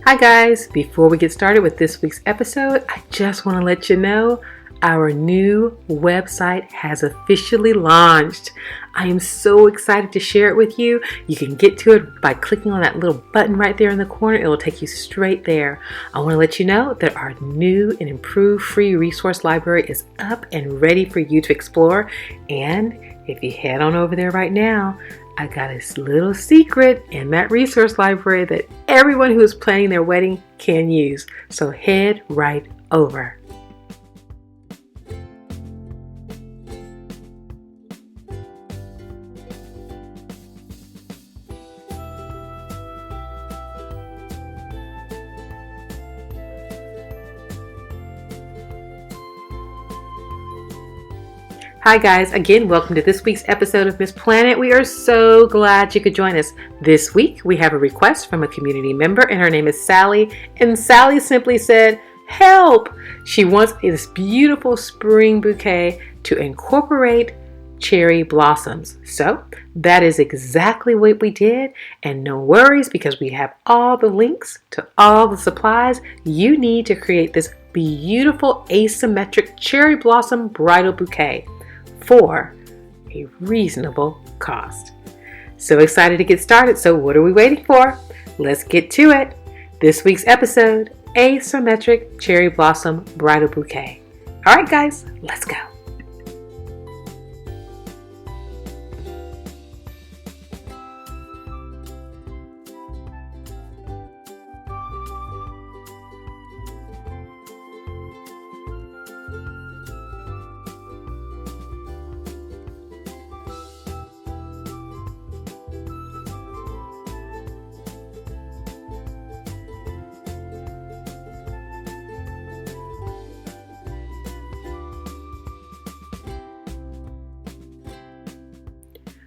Hi guys, before we get started with this week's episode, I just want to let you know our new website has officially launched. I am so excited to share it with you. You can get to it by clicking on that little button right there in the corner. It will take you straight there. I want to let you know that our new and improved free resource library is up and ready for you to explore. And if you head on over there right now, I got a little secret in that resource library that everyone who is planning their wedding can use. So head right over. Hi guys, again, welcome to this week's episode of Miss Planet. We are so glad you could join us. This week, we have a request from a community member, and her name is Sally. And Sally simply said, help! She wants this beautiful spring bouquet to incorporate cherry blossoms. So that is exactly what we did. And no worries, because we have all the links to all the supplies you need to create this beautiful asymmetric cherry blossom bridal bouquet for a reasonable cost. So excited to get started. So what are we waiting for? Let's get to it. This week's episode, Asymmetric Cherry Blossom Bridal Bouquet. All right, guys, let's go.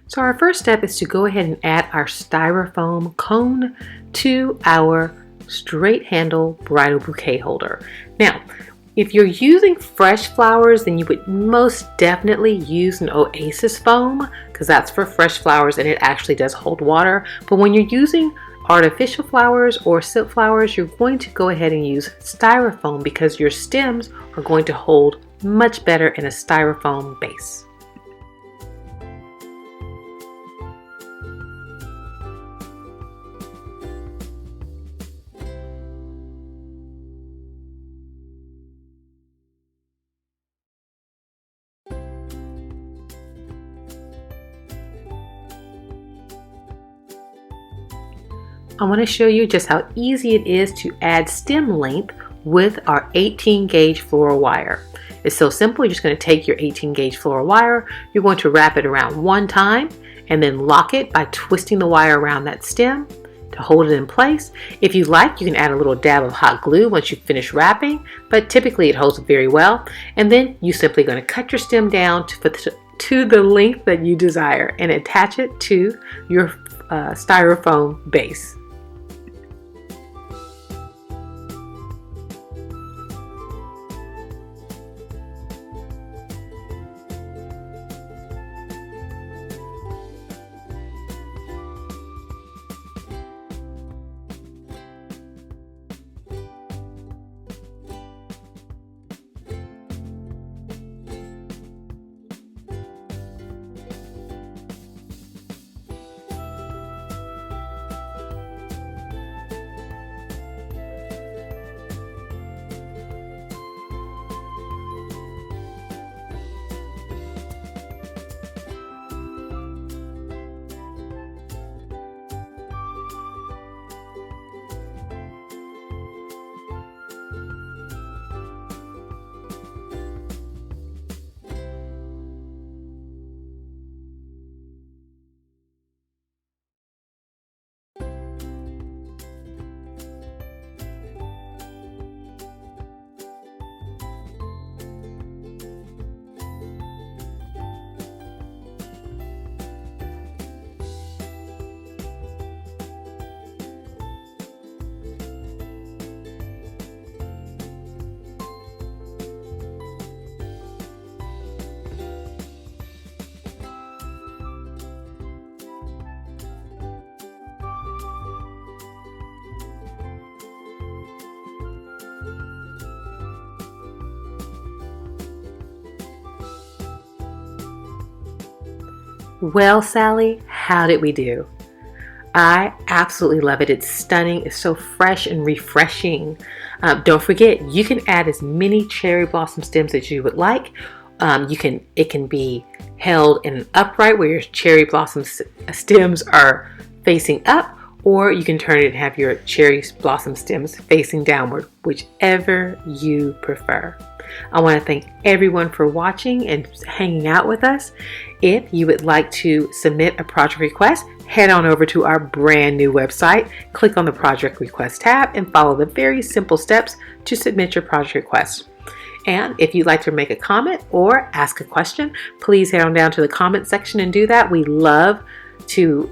So our first step is to go ahead and add our styrofoam cone to our straight handle bridal bouquet holder. Now, if you're using fresh flowers, then you would most definitely use an oasis foam, because that's for fresh flowers and it actually does hold water. But when you're using artificial flowers or silk flowers, you're going to go ahead and use styrofoam because your stems are going to hold much better in a styrofoam base. I want to show you just how easy it is to add stem length with our 18 gauge floral wire. It's so simple. You're just going to take your 18 gauge floral wire, you're going to wrap it around one time and then lock it by twisting the wire around that stem to hold it in place. If you like, you can add a little dab of hot glue once you finish wrapping, but typically it holds very well. And then you're simply going to cut your stem down to the length that you desire and attach it to your styrofoam base. Well, Sally, how did we do? I absolutely love it. It's stunning. It's so fresh and refreshing. Don't forget, you can add as many cherry blossom stems as you would like. It can be held in an upright where your cherry blossom stems are facing up, or you can turn it and have your cherry blossom stems facing downward, whichever you prefer. I want to thank everyone for watching and hanging out with us. If you would like to submit a project request, head on over to our brand new website, click on the project request tab, and follow the very simple steps to submit your project request. And if you'd like to make a comment or ask a question, please head on down to the comment section and do that. We love to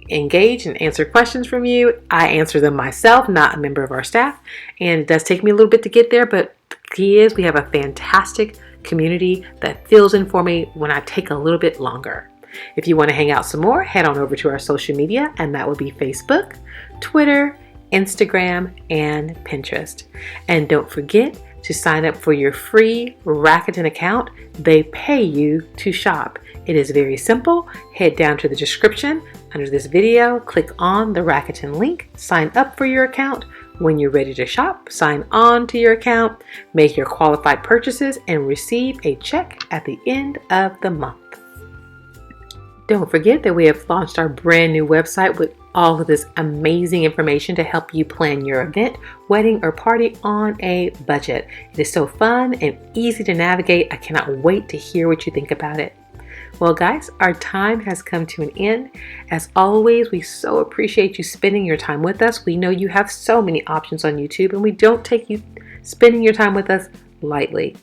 engage and answer questions from you. I answer them myself, not a member of our staff, and it does take me a little bit to get there, but the key is we have a fantastic community that fills in for me when I take a little bit longer. If you want to hang out some more, head on over to our social media, and that would be Facebook, Twitter, Instagram, and Pinterest. And don't forget to sign up for your free Rakuten account. They pay you to shop. It is very simple. Head down to the description under this video, click on the Rakuten link, sign up for your account. When you're ready to shop, sign on to your account, make your qualified purchases, and receive a check at the end of the month. Don't forget that we have launched our brand new website with all of this amazing information to help you plan your event, wedding, or party on a budget. It is so fun and easy to navigate. I cannot wait to hear what you think about it. Well, guys, our time has come to an end. As always, we so appreciate you spending your time with us. We know you have so many options on YouTube, and we don't take you spending your time with us lightly.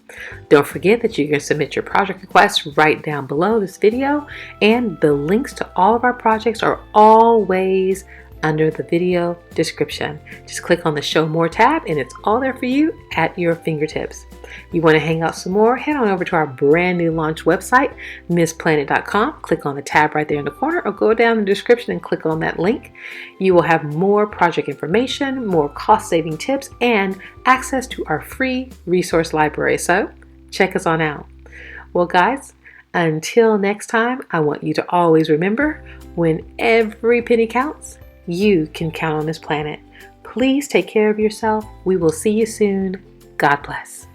Don't forget that you can submit your project requests right down below this video, and the links to all of our projects are always under the video description. Just click on the Show More tab, and it's all there for you at your fingertips. You want to hang out some more? Head on over to our brand new launch website, MissPlanet.com. Click on the tab right there in the corner, or go down in the description and click on that link. You will have more project information, more cost-saving tips, and access to our free resource library. So check us on out. Well, guys, until next time, I want you to always remember, when every penny counts, you can count on Miss Planet. Please take care of yourself. We will see you soon. God bless.